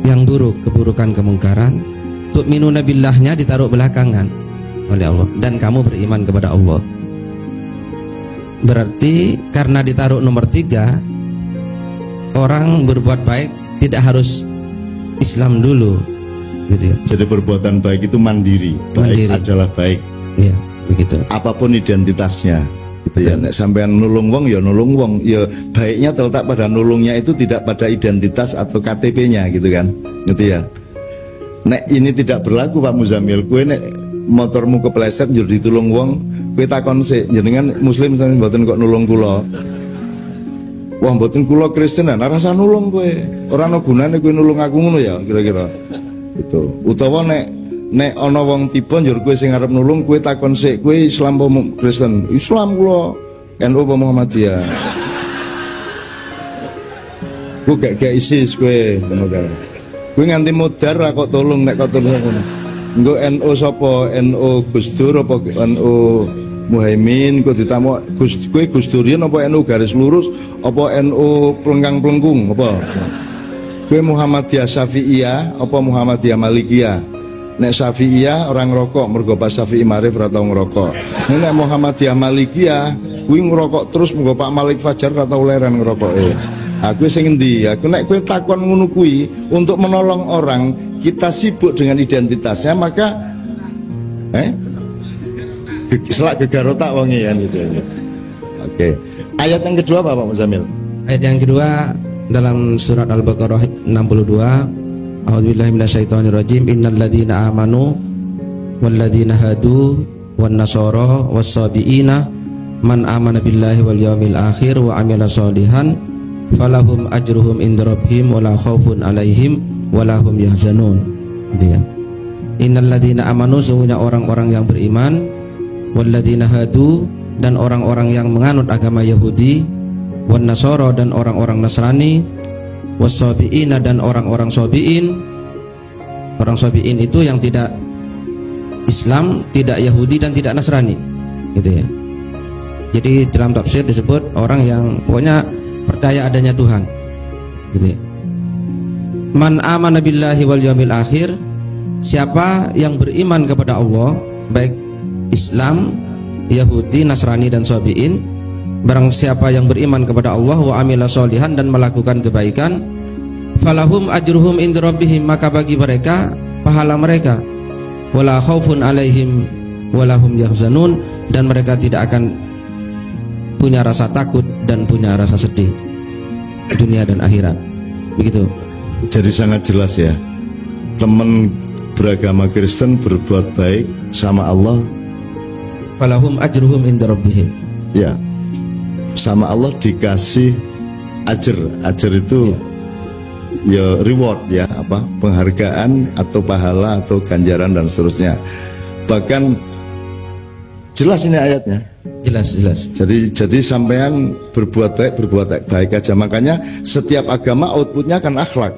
yang buruk, keburukan, kemungkaran. Tu'minuna billahnya ditaruh belakangan oleh Allah, dan kamu beriman kepada Allah. Berarti karena ditaruh nomor 3, orang berbuat baik tidak harus Islam dulu, gitu ya. Jadi perbuatan baik itu mandiri. Baik adalah baik. Iya, begitu. Apapun identitasnya, gitu ya. Sampai nulung wong ya nulung wong, ya baiknya terletak pada nulungnya itu, tidak pada identitas atau KTP-nya, gitu kan, gitu ya. Nek ini tidak berlaku Pak Muzamil, kue nek motormu kepleset jadi ditulung wong, kue takon sik, jenengan Muslim sampeyan mboten kok nulung kula. Wah mboten kula Kristen, nah rasa nulung kowe. Ora ana gunane kowe nulung aku ngono ya, kira-kira. Gitu. Utawa nek ana wong tiba njur kowe sing arep nulung, kowe takon sik, kowe Islam apa Kristen? Islam kula. NU apa Muhammadiyah? Kowe gak ISIS kowe ngono kae. Kowe nganti modar ra kok tolong nek kok tolong ngono. Engko NU sapa? NU Gus Dur apa NU Muhaimin? Kok ditamu kowe Gus Durian apa NU garis lurus apa NU pelengkang-pelengkung apa? Kowe Muhammadiyah Syafi'iyah apa Muhammadiyah Malikiyah? Nek Syafi'iyah orang ngerokok, mergo pas Syafi'i Marif ora tau ngerokok. Nek Muhammadiyah Malikiyah kuwi ngerokok terus mergo Pak Malik Fajar ora tau leran ngerokoke. Aku sing endi? Aku nek kowe takon ngono kuwi untuk menolong orang, kita sibuk dengan identitasnya, maka selak gegar otak wonge kan gitu. Oke. Ayat yang kedua apa Pak Muzamil? Ayat yang kedua dalam surat Al-Baqarah 62, A'udzubillahi minasyaitonirrajim, innalladzina amanu walladzina hadu wan nasara was-sabiina man amana billahi wal yaumil akhir wa amila sholihan falahum ajruhum inda rabbihim wala khaufun alaihim wala hum yahzanun. Gitu ya. Innalladzina amanu, sesungguhnya orang-orang yang beriman, walladzina hadu, dan orang-orang yang menganut agama Yahudi, wan nasara, dan orang-orang Nasrani, wasabiina, dan orang-orang sabiin. Orang sabiin itu yang tidak Islam, tidak Yahudi, dan tidak Nasrani, gitu ya. Jadi dalam tafsir disebut orang yang pokoknya percaya adanya Tuhan, gitu ya. Man amana billahi wal yaumil akhir, siapa yang beriman kepada Allah, baik Islam, Yahudi, Nasrani, dan Sabi'in. Barang siapa yang beriman kepada Allah wa amila sholihan, dan melakukan kebaikan, falahum ajruhum inda rabbihim, maka bagi mereka pahala mereka, wala khaufun alaihim walahum yahzanun, dan mereka tidak akan punya rasa takut dan punya rasa sedih dunia dan akhirat. Begitu. Jadi sangat jelas ya, teman beragama Kristen berbuat baik sama Allah, falahum ajruhum inda rabbihim, ya, sama Allah dikasih ajar itu ya reward ya, apa, penghargaan atau pahala atau ganjaran dan seterusnya. Bahkan jelas ini ayatnya, jelas. jadi sampean berbuat baik aja. Makanya setiap agama outputnya kan akhlak,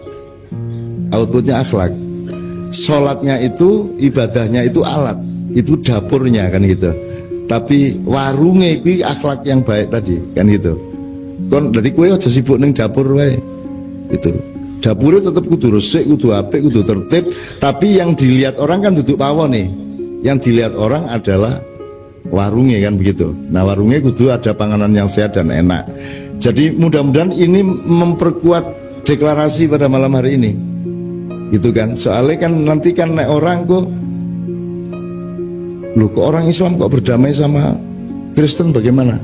sholatnya itu, ibadahnya itu alat, itu dapurnya kan gitu. Tapi warungnya itu akhlak yang baik tadi kan gitu. Kon dari kue aja sibuk neng dapur wae. Itu. Dapurnya tetap kudu resik, kudu apik, kudu tertib, tapi yang dilihat orang kan duduk pawon nih. Yang dilihat orang adalah warungnya kan begitu. Nah, warungnya kudu ada panganan yang sehat dan enak. Jadi mudah-mudahan ini memperkuat deklarasi pada malam hari ini. Gitu kan. Soalnya kan nanti kan orang kok, loh kok orang Islam kok berdamai sama Kristen bagaimana?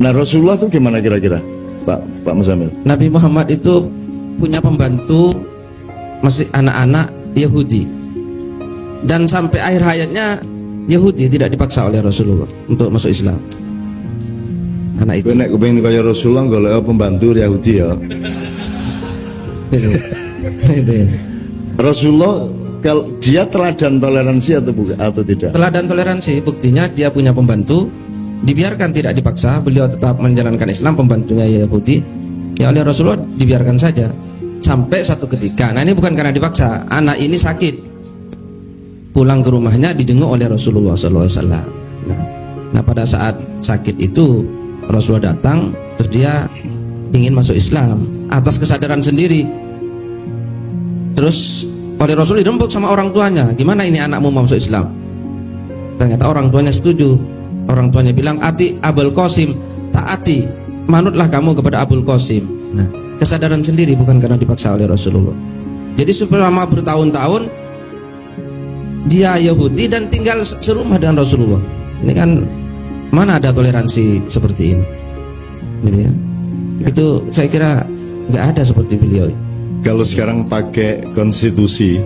Nah, Rasulullah tuh gimana kira-kira, Pak Muzamil? Nabi Muhammad itu punya pembantu masih anak-anak Yahudi, dan sampai akhir hayatnya Yahudi tidak dipaksa oleh Rasulullah untuk masuk Islam. Anak itu. Nek kepengin kaya Rasulullah golek pembantu Yahudi ya. Rasulullah kalau dia teladan toleransi atau tidak? Teladan toleransi, buktinya dia punya pembantu, dibiarkan tidak dipaksa, beliau tetap menjalankan Islam, pembantunya Yahudi, ya oleh Rasulullah dibiarkan saja. Sampai satu ketika, nah ini bukan karena dipaksa, anak ini sakit, pulang ke rumahnya dijenguk oleh Rasulullah SAW. Nah pada saat sakit itu Rasulullah datang, terus dia ingin masuk Islam atas kesadaran sendiri. Terus oleh Rasul dirembuk sama orang tuanya, gimana ini anakmu mau masuk Islam? Ternyata orang tuanya setuju. Orang tuanya bilang, ati Abul Qasim, taati, manutlah kamu kepada Abul Qasim. Nah, kesadaran sendiri, bukan karena dipaksa oleh Rasulullah. Jadi selama bertahun-tahun dia Yahudi dan tinggal serumah dengan Rasulullah. Ini kan mana ada toleransi seperti ini, gitu ya? Itu saya kira nggak ada seperti beliau. Kalau sekarang pakai konstitusi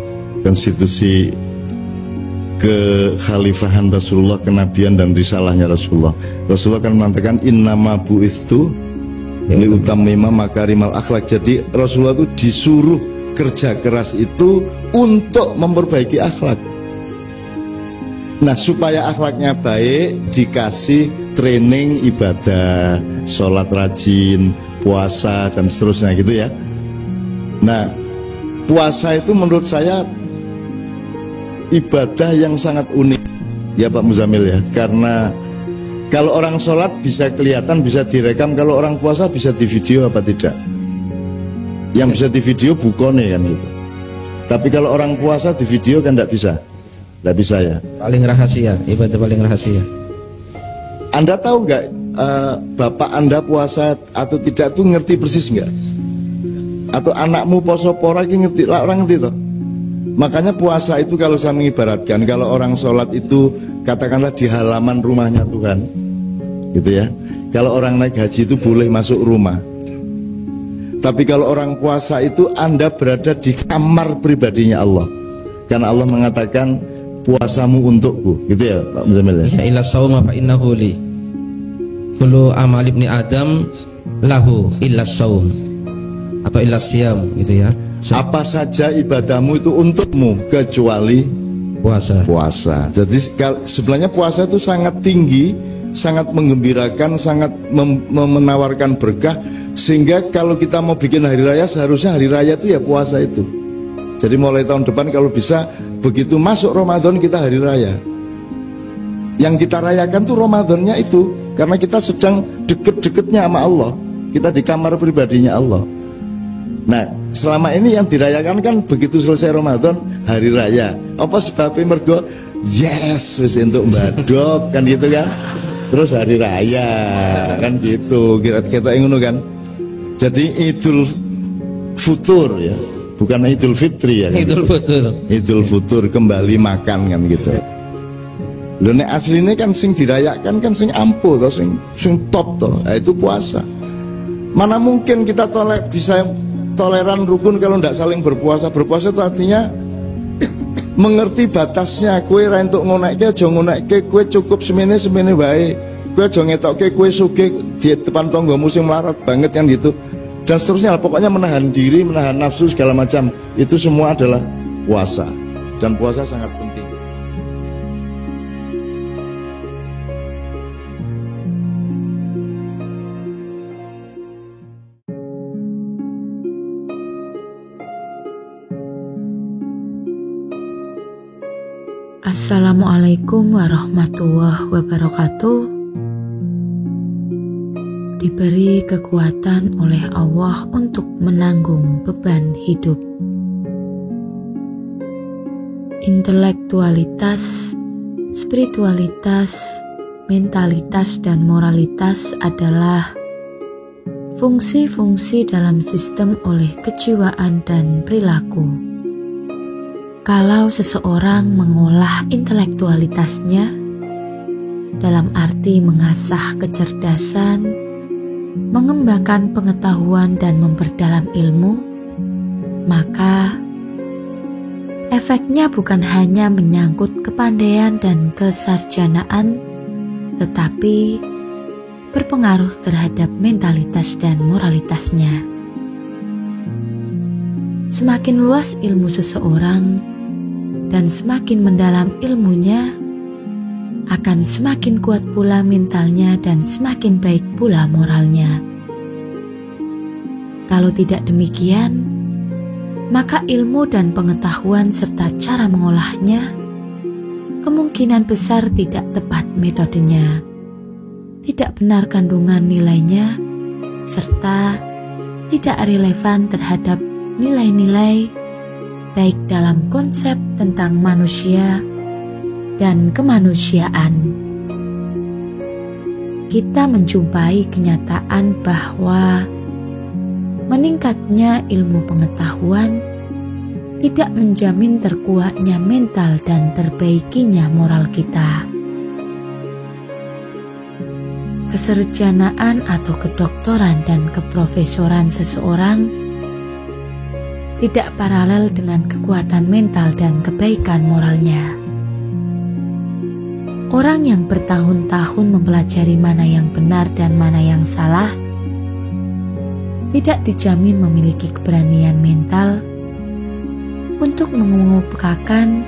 kekhalifahan Rasulullah, kenabian dan risalahnya Rasulullah kan mengatakan innama bu'itstu liutammima makarimal akhlak. Jadi Rasulullah itu disuruh kerja keras itu untuk memperbaiki akhlak. Nah, supaya akhlaknya baik dikasih training ibadah, sholat rajin, puasa dan seterusnya gitu ya. Nah, puasa itu menurut saya ibadah yang sangat unik ya Pak Muzamil ya, karena kalau orang sholat bisa kelihatan, bisa direkam, kalau orang puasa bisa di video apa tidak? Yang bisa di video bukone kan gitu. Tapi kalau orang puasa di video kan tidak bisa ya. Paling rahasia, ibadah paling rahasia. Anda tahu nggak bapak Anda puasa atau tidak tuh ngerti persis nggak? Atau anakmu poso pora ngerti lah, orang ngerti toh. Makanya puasa itu kalau saya mengibaratkan, kalau orang sholat itu katakanlah di halaman rumahnya Tuhan, gitu ya. Kalau orang naik haji itu boleh masuk rumah. Tapi kalau orang puasa itu Anda berada di kamar pribadinya Allah, karena Allah mengatakan puasamu untukku, gitu ya Pak Muzamil ya. Ya ila sauma fa innahu li. Kullu amal ibni Adam lahu illa saum atau illa siyam, gitu ya. Apa saja ibadahmu itu untukmu kecuali puasa. Jadi sebenarnya puasa itu sangat tinggi, sangat menggembirakan, sangat menawarkan berkah, sehingga kalau kita mau bikin hari raya seharusnya hari raya itu ya puasa itu. Jadi mulai tahun depan kalau bisa begitu masuk Ramadan kita hari raya. Yang kita rayakan tuh Ramadannya itu, karena kita sedang deket-deketnya sama Allah. Kita di kamar pribadinya Allah. Nah, selama ini yang dirayakan kan begitu selesai Ramadan hari raya. Apa sebabnya? Mergo yes wis entuk mbadok kan gitu kan. Terus hari raya kan gitu. Kita ngono kan. Jadi futur ya, bukan Idul Fitri ya kan? Idul Futur kembali makan kan gitu. Lho nek asline kan sing dirayakan kan sing ampuh toh, sing top toh, itu puasa. Mana mungkin kita bisa toleran rukun kalau tidak saling berpuasa. Berpuasa itu artinya mengerti batasnya. Kue ra entuk ngonekke aja ngonekke, kue cukup semene wae. Kue aja ngetokke kue sugih di depan tanggamu sing melarat banget kan gitu. Dan seterusnya, pokoknya menahan diri, menahan nafsu segala macam. Itu semua adalah puasa. Dan puasa sangat penting. Assalamualaikum warahmatullahi wabarakatuh. Diberi kekuatan oleh Allah untuk menanggung beban hidup. Intelektualitas, spiritualitas, mentalitas dan moralitas adalah fungsi-fungsi dalam sistem oleh kejiwaan dan perilaku. Kalau seseorang mengolah intelektualitasnya dalam arti mengasah kecerdasan, mengembangkan pengetahuan dan memperdalam ilmu, maka efeknya bukan hanya menyangkut kepandaian dan kesarjanaan, tetapi berpengaruh terhadap mentalitas dan moralitasnya. Semakin luas ilmu seseorang dan semakin mendalam ilmunya, akan semakin kuat pula mentalnya dan semakin baik pula moralnya. Kalau tidak demikian, maka ilmu dan pengetahuan serta cara mengolahnya kemungkinan besar tidak tepat metodenya, tidak benar kandungan nilainya, serta tidak relevan terhadap nilai-nilai baik dalam konsep tentang manusia dan kemanusiaan. Kita menjumpai kenyataan bahwa meningkatnya ilmu pengetahuan tidak menjamin terkuatnya mental dan terbaikinya moral kita. Keserjanaan atau kedoktoran dan keprofesoran seseorang tidak paralel dengan kekuatan mental dan kebaikan moralnya. Orang yang bertahun-tahun mempelajari mana yang benar dan mana yang salah tidak dijamin memiliki keberanian mental untuk mengemukakan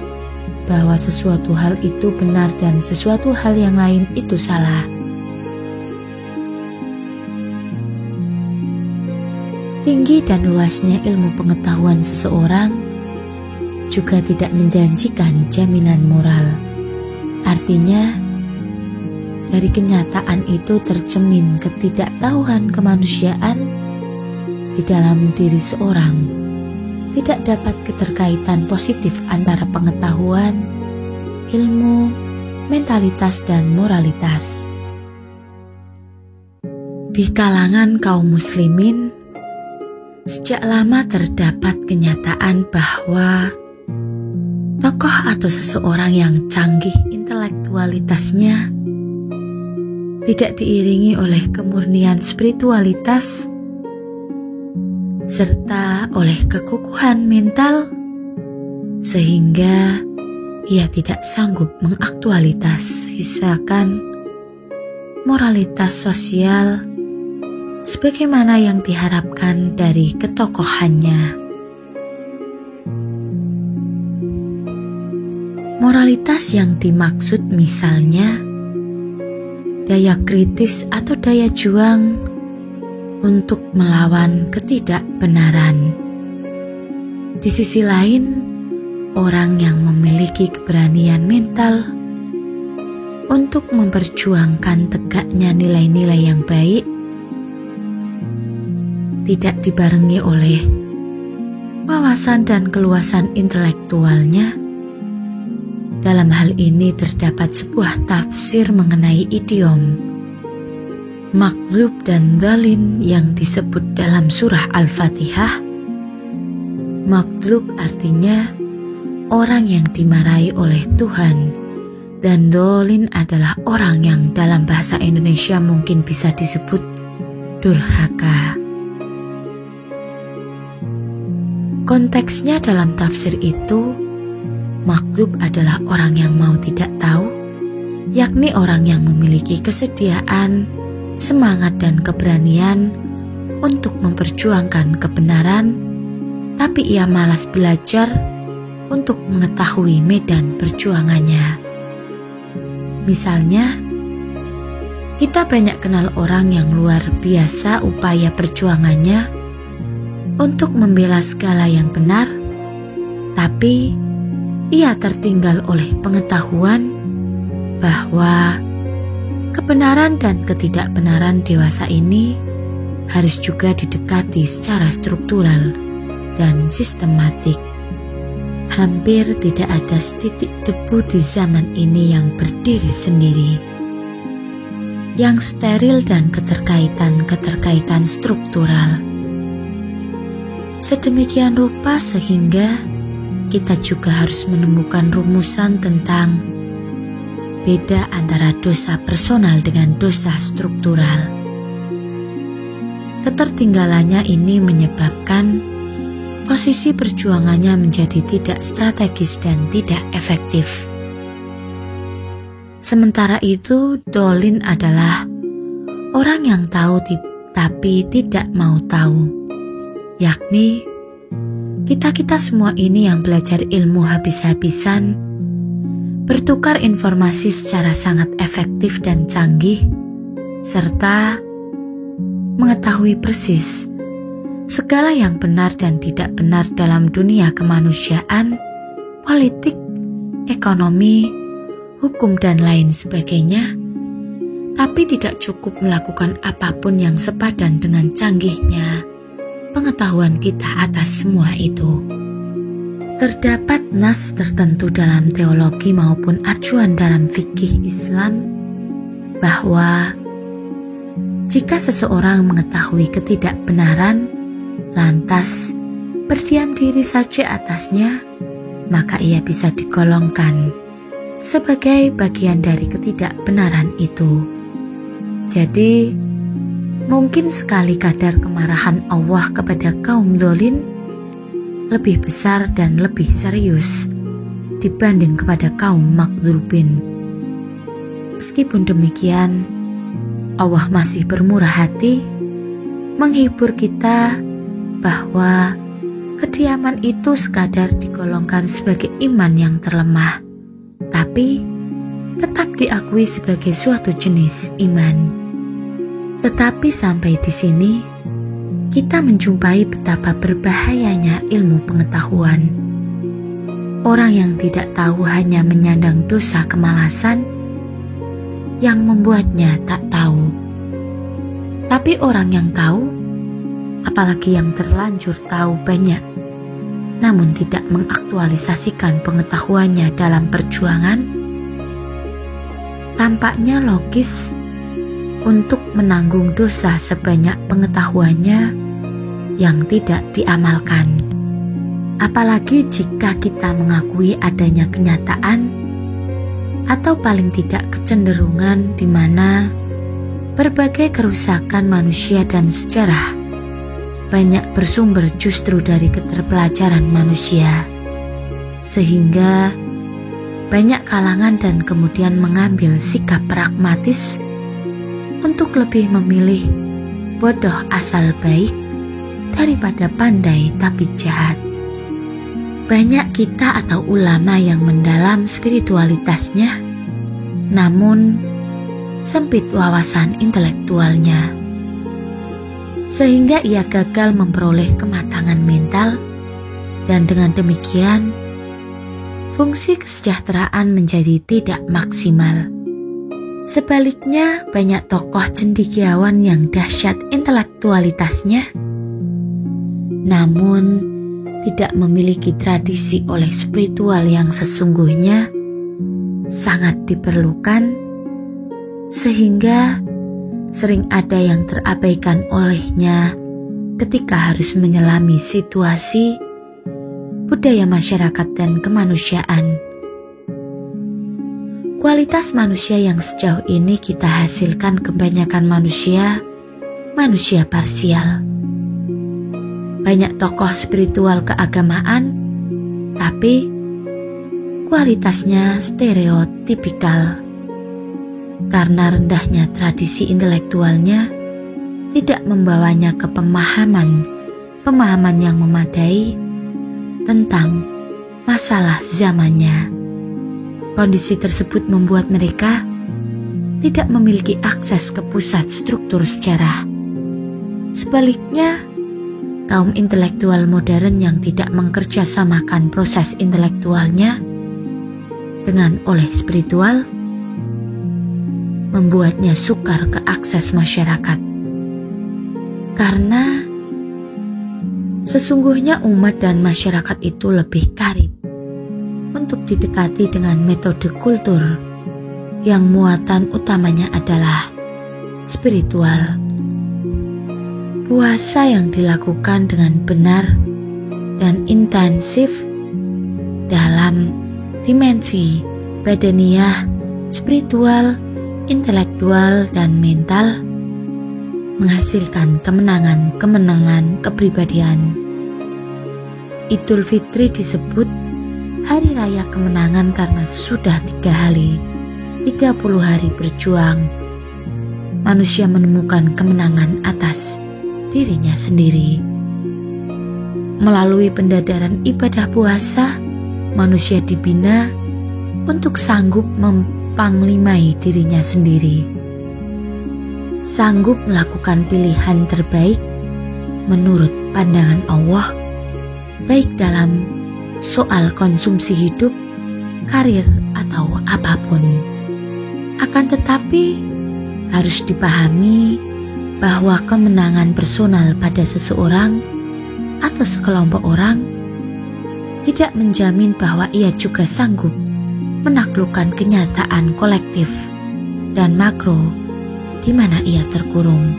bahwa sesuatu hal itu benar dan sesuatu hal yang lain itu salah. Tinggi dan luasnya ilmu pengetahuan seseorang juga tidak menjanjikan jaminan moral. Artinya, dari kenyataan itu tercermin ketidaktahuan kemanusiaan di dalam diri seorang. Tidak dapat keterkaitan positif antara pengetahuan, ilmu, mentalitas, dan moralitas. Di kalangan kaum muslimin, sejak lama terdapat kenyataan bahwa tokoh atau seseorang yang canggih intelektualitasnya tidak diiringi oleh kemurnian spiritualitas serta oleh kekukuhan mental, sehingga ia tidak sanggup mengaktualisasikan moralitas sosial sebagaimana yang diharapkan dari ketokohannya. Moralitas yang dimaksud misalnya daya kritis atau daya juang untuk melawan ketidakbenaran. Di sisi lain, orang yang memiliki keberanian mental untuk memperjuangkan tegaknya nilai-nilai yang baik tidak dibarengi oleh wawasan dan keluasan intelektualnya. Dalam hal ini terdapat sebuah tafsir mengenai idiom makdzub dan dhalin yang disebut dalam surah Al-Fatihah Maghdub artinya orang yang dimarahi oleh Tuhan, dan dolin adalah orang yang dalam bahasa Indonesia mungkin bisa disebut durhaka. Konteksnya dalam tafsir itu, Maghdub adalah orang yang mau tidak tahu, yakni orang yang memiliki kesediaan, semangat dan keberanian untuk memperjuangkan kebenaran, tapi ia malas belajar untuk mengetahui medan perjuangannya. Misalnya, kita banyak kenal orang yang luar biasa upaya perjuangannya untuk membela segala yang benar, tapi ia tertinggal oleh pengetahuan bahwa kebenaran dan ketidakbenaran dewasa ini harus juga didekati secara struktural dan sistematik. Hampir tidak ada setitik debu di zaman ini yang berdiri sendiri, yang steril dan keterkaitan struktural. Sedemikian rupa sehingga kita juga harus menemukan rumusan tentang beda antara dosa personal dengan dosa struktural. Ketertinggalannya ini menyebabkan posisi perjuangannya menjadi tidak strategis dan tidak efektif. Sementara itu, dolin adalah orang yang tahu tapi tidak mau tahu, yakni kita semua ini yang belajar ilmu habis-habisan, bertukar informasi secara sangat efektif dan canggih, serta mengetahui persis segala yang benar dan tidak benar dalam dunia kemanusiaan, politik, ekonomi, hukum dan lain sebagainya, tapi tidak cukup melakukan apapun yang sepadan dengan canggihnya pengetahuan kita atas semua itu. Terdapat nas tertentu dalam teologi maupun acuan dalam fikih Islam bahwa jika seseorang mengetahui ketidakbenaran lantas berdiam diri saja atasnya, maka ia bisa digolongkan sebagai bagian dari ketidakbenaran itu. Jadi, mungkin sekali kadar kemarahan Allah kepada kaum dolin lebih besar dan lebih serius dibanding kepada kaum maghdubin. Meskipun demikian, Allah masih bermurah hati menghibur kita bahwa kediaman itu sekadar digolongkan sebagai iman yang terlemah, tapi tetap diakui sebagai suatu jenis iman. Tetapi sampai di sini, kita menjumpai betapa berbahayanya ilmu pengetahuan. Orang yang tidak tahu hanya menyandang dosa kemalasan yang membuatnya tak tahu. Tapi orang yang tahu, apalagi yang terlanjur tahu banyak, namun tidak mengaktualisasikan pengetahuannya dalam perjuangan, tampaknya logis untuk menanggung dosa sebanyak pengetahuannya yang tidak diamalkan. Apalagi jika kita mengakui adanya kenyataan atau paling tidak kecenderungan di mana berbagai kerusakan manusia dan sejarah banyak bersumber justru dari keterpelajaran manusia, sehingga banyak kalangan dan kemudian mengambil sikap pragmatis untuk lebih memilih bodoh asal baik daripada pandai tapi jahat. Banyak kita atau ulama yang mendalam spiritualitasnya, namun sempit wawasan intelektualnya, sehingga ia gagal memperoleh kematangan mental, dan dengan demikian fungsi kesejahteraan menjadi tidak maksimal. Sebaliknya, banyak tokoh cendekiawan yang dahsyat intelektualitasnya, namun tidak memiliki tradisi oleh spiritual yang sesungguhnya sangat diperlukan, sehingga sering ada yang terabaikan olehnya ketika harus menyelami situasi budaya masyarakat dan kemanusiaan. Kualitas manusia yang sejauh ini kita hasilkan kebanyakan manusia parsial. Banyak tokoh spiritual keagamaan, tapi kualitasnya stereotipikal. Karena rendahnya tradisi intelektualnya tidak membawanya ke pemahaman yang memadai tentang masalah zamannya. Kondisi tersebut membuat mereka tidak memiliki akses ke pusat struktur sejarah. Sebaliknya, kaum intelektual modern yang tidak mengerjasamakan proses intelektualnya dengan oleh spiritual membuatnya sukar ke akses masyarakat. Karena sesungguhnya umat dan masyarakat itu lebih karib untuk didekati dengan metode kultur yang muatan utamanya adalah spiritual. Puasa yang dilakukan dengan benar dan intensif dalam dimensi badaniah, spiritual, intelektual, dan mental menghasilkan kemenangan kepribadian. Idul Fitri disebut Hari Raya Kemenangan karena sudah 30 hari berjuang, manusia menemukan kemenangan atas dirinya sendiri. Melalui pendadaran ibadah puasa, manusia dibina untuk sanggup mempanglimai dirinya sendiri. Sanggup melakukan pilihan terbaik menurut pandangan Allah, baik dalam soal konsumsi hidup, karir, atau apapun. Akan tetapi, harus dipahami bahwa kemenangan personal pada seseorang atau sekelompok orang tidak menjamin bahwa ia juga sanggup menaklukkan kenyataan kolektif dan makro di mana ia terkurung.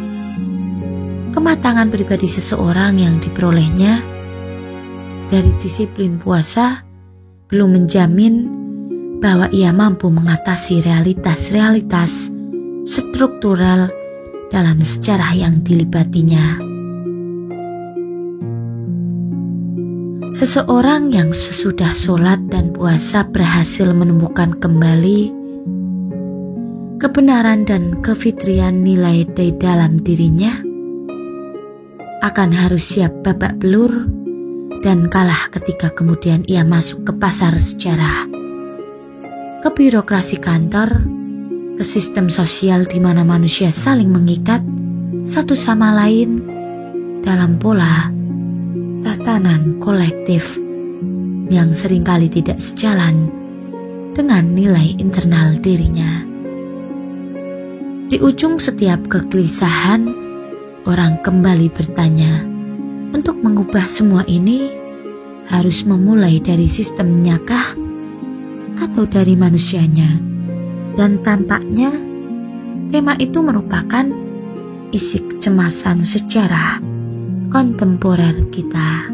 Kematangan pribadi seseorang yang diperolehnya dari disiplin puasa belum menjamin bahwa ia mampu mengatasi realitas-realitas struktural dalam sejarah yang dilibatinya. Seseorang yang sesudah sholat dan puasa berhasil menemukan kembali kebenaran dan kefitrian nilai di dalam dirinya akan harus siap babak belur dan kalah ketika kemudian ia masuk ke pasar sejarah, ke birokrasi kantor, ke sistem sosial di mana manusia saling mengikat satu sama lain dalam pola tatanan kolektif yang seringkali tidak sejalan dengan nilai internal dirinya. Di ujung setiap kegelisahan, orang kembali bertanya, untuk mengubah semua ini harus memulai dari sistemnya kah atau dari manusianya? Dan tampaknya tema itu merupakan isi kecemasan sejarah kontemporer kita.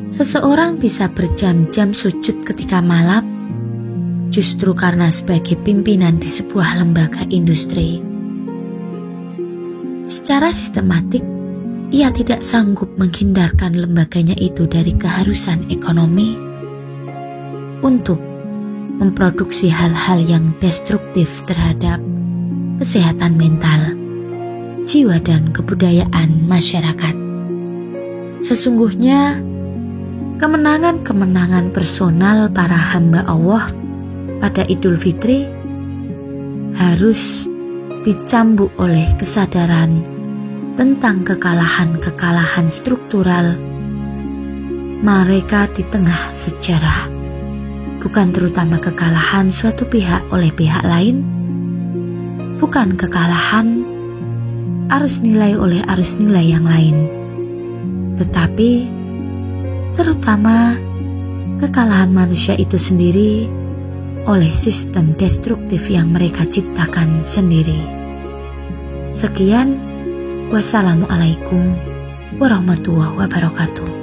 Seseorang bisa berjam-jam sujud ketika malam justru karena sebagai pimpinan di sebuah lembaga industri. Secara sistematik, ia tidak sanggup menghindarkan lembaganya itu dari keharusan ekonomi untuk memproduksi hal-hal yang destruktif terhadap kesehatan mental, jiwa, dan kebudayaan masyarakat. Sesungguhnya, kemenangan-kemenangan personal para hamba Allah pada Idul Fitri harus dicambuk oleh kesadaran tentang kekalahan-kekalahan struktural mereka di tengah sejarah, bukan terutama kekalahan suatu pihak oleh pihak lain, bukan kekalahan arus nilai oleh arus nilai yang lain, tetapi terutama kekalahan manusia itu sendiri oleh sistem destruktif yang mereka ciptakan sendiri. Sekian. Wassalamualaikum warahmatullahi wabarakatuh.